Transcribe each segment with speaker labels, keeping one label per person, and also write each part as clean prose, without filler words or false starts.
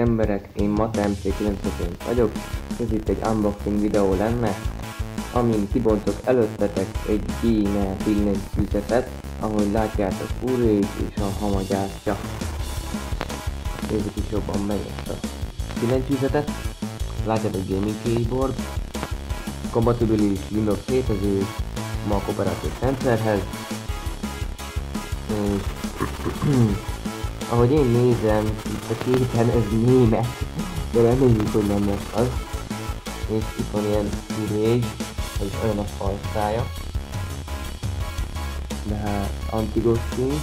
Speaker 1: emberek, én MataMC99 vagyok, ez itt egy unboxing videó lenne, amin kibontok előttetek egy Gamer billentyűzetet, ahogy látjátok Full-Rage és a hamagyártja. Nézzük is jobban meg ezt a billentyűzetet. Látjátok Gaming Keyboard, kompatibilis Windows 7-ező Mac operációs rendszerhez. Ahogy én nézem, itt a képen ez német, de reméljük, hogy nem lesz az. És itt van ilyen Full-Rage, ez olyan a fajtája. De hát anti-ghosting.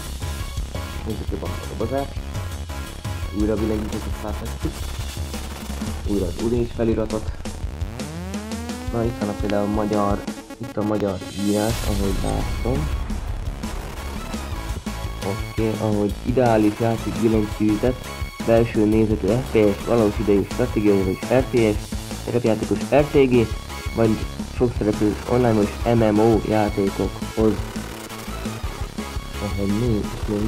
Speaker 1: Nézzük jobban a dobozást. Újra billentyűzetet láthatjuk. Újra az Full-Rage feliratot. Na itt van például a magyar írás, ahogy látom. Oké, ahogy ideális játék billentyűzet, belső nézetű FPS, valós idejű stratégiai RTS, szerepjátékos RPG, vagy sokszereplős online-os MMO játékokhoz. Ahogy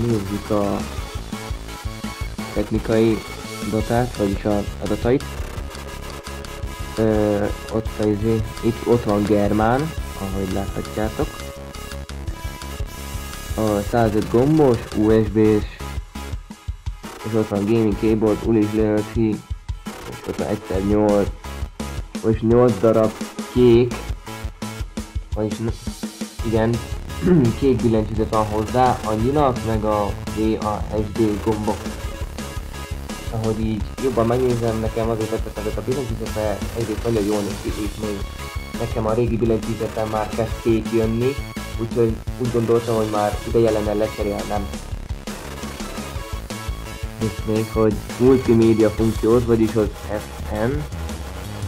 Speaker 1: nézzük a technikai datát, vagyis az adatait. Ott van Germán, ahogy láthatjátok. A 105 gombos, USB-s, és ott van Gaming Keyboard, Ulis Loyalty, és ott van 1x8, és 8 darab kék, vagyis igen, kék billentyűzet van hozzá, annyinak, meg a VASD gombok. Ahogy így jobban megnézem, nekem azért tetszett ez a billentyűzete, egyrészt nagyon jól néz ki, és még nekem a régi billentyűzetem már kezd kék jönni, úgyhogy úgy gondoltam, hogy már ideje lenne lecserélnem. És még, hogy multimédia funkciót, vagyis az FN,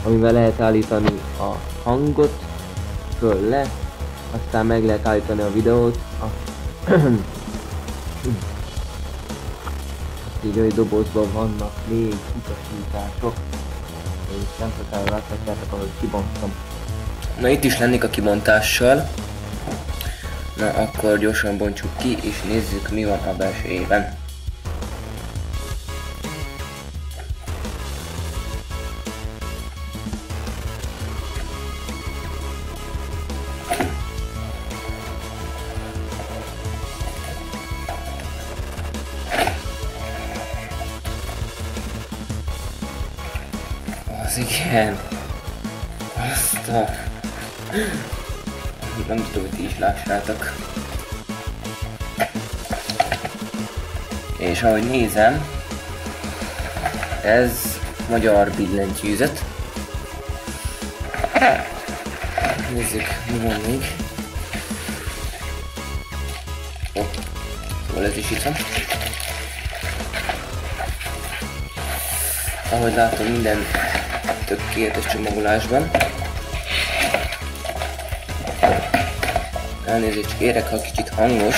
Speaker 1: amivel lehet állítani a hangot föl le, aztán meg lehet állítani a videót. Így olyan dobozban vannak még utasítások, és nem sokára láthatjátok, ahogy kibontom.
Speaker 2: Na itt is lennék a kibontással. Na akkor gyorsan bontsuk ki és nézzük, mi van a belsejében. Az igen. Azt a... Nem tudom, hogy ti is lássátok. És ahogy nézem, ez magyar billentyűzet. Nézzük, mi van még. Szóval ez is itt van. Ahogy látom, minden tökéletes csomagolásban. Elnézést kérek, ha kicsit hangos,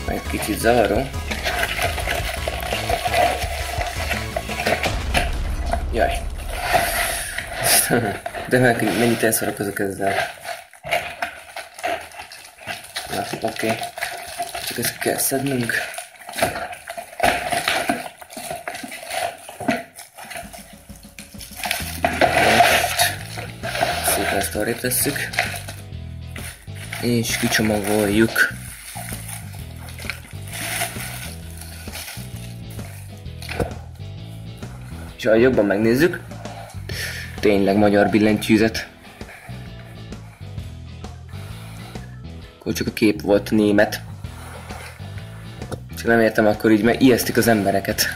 Speaker 2: meg kicsit zavaró. Jaj. De mennyit elszarakozok ezzel. Na, oké. Csak ezt kell szednünk. Most szépen ezt arrébb tesszük. És kicsomagoljuk. És ha jobban megnézzük, tényleg magyar billentyűzet. Akkor csak a kép volt német. Csak nem értem, akkor így mert ijesztik az embereket.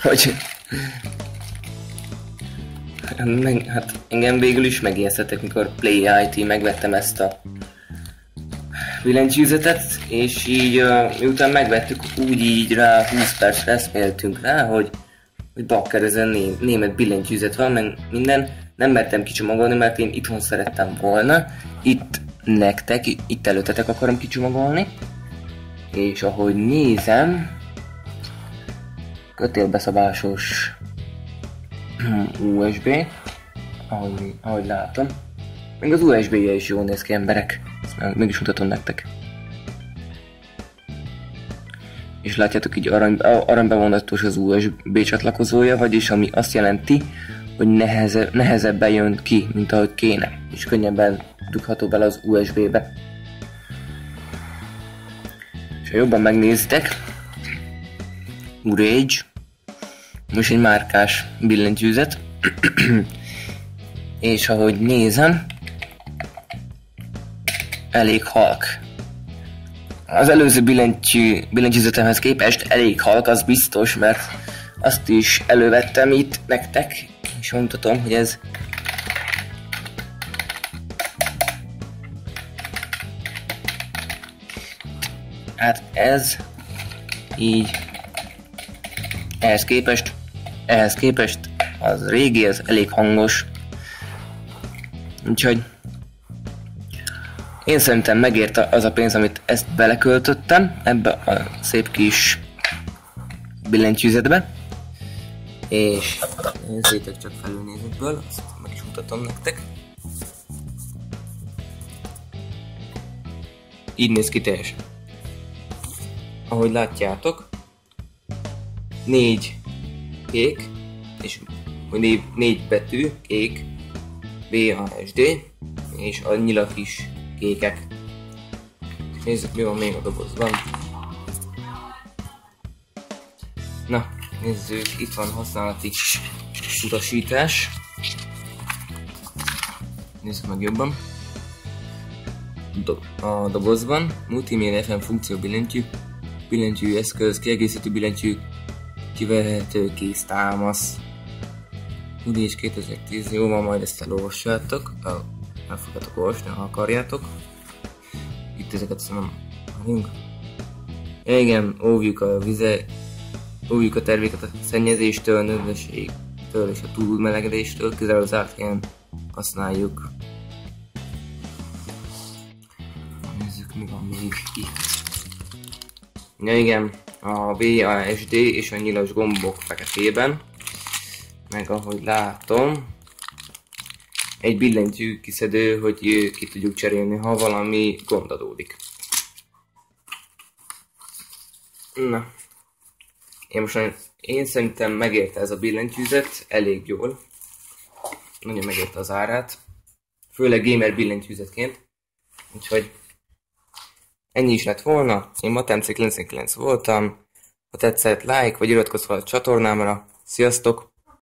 Speaker 2: Hogy... Hát engem végül is megijesztettek, mikor Play IT megvettem ezt a billentyűzetet, és így miután megvettük, úgy így rá 20 percre eszméltünk rá, hogy bakker, ez a német billentyűzet van, meg minden. Nem mertem kicsomagolni, mert én itthon szerettem volna. Itt nektek, itt előttetek akarom kicsomagolni. És ahogy nézem, kötélbeszabásos USB, ahogy látom. Még az USB-je is jól néz ki, emberek. Ezt meg is mutatom nektek. és látjátok így aranybevonatós az USB csatlakozója, vagyis ami azt jelenti, hogy nehezebben jön ki, mint ahogy kéne, és könnyebben dugható bele az USB-be. És ha jobban megnézitek, Rage, most egy márkás billentyűzet, és ahogy nézem, elég halk. Az előző billentyűzetemhez képest elég halk, az biztos, mert azt is elővettem itt nektek, és mutatom, hogy ez hát ez így ehhez képest az régi, ez elég hangos, úgyhogy én szerintem megérte az a pénz, amit ezt beleköltöttem ebbe a szép kis billentyűzetbe, és nézzétek csak felülnézetből, azt meg is mutatom nektek. Így néz ki teljesen. Ahogy látjátok, 4 kék, és 4 betű, kék, BASD, és a nyilak is kékek. Nézzük, mi van még a dobozban. Na, nézzük, itt van használati utasítás. Nézzük meg jobban. A dobozban multimédia FM funkció billentyű eszköz, kiegészítő billentyű, kivehető kész támasz. Udíts 2010, jó van, majd ezt elolvassátok, el fogjátok olvasni, ha akarjátok. Itt ezeket szerintem vagyunk. Igen, óvjuk a tervéket a szennyezéstől, nedvességtől és a túlmelegedéstől, közel az zárt helyen használjuk. Nézzük, mi van még itt. Ja igen, a BASD és a nyilas gombok feketében, meg ahogy látom, egy billentyű kiszedő, hogy ki tudjuk cserélni, ha valami gond adódik. Na, én szerintem megérte ez a billentyűzet elég jól. Nagyon megérte az árát, főleg gamer billentyűzetként. Úgyhogy ennyi is lett volna. Én Matemci 99 voltam. Ha tetszett, like vagy iratkozz fel a csatornámra. Sziasztok!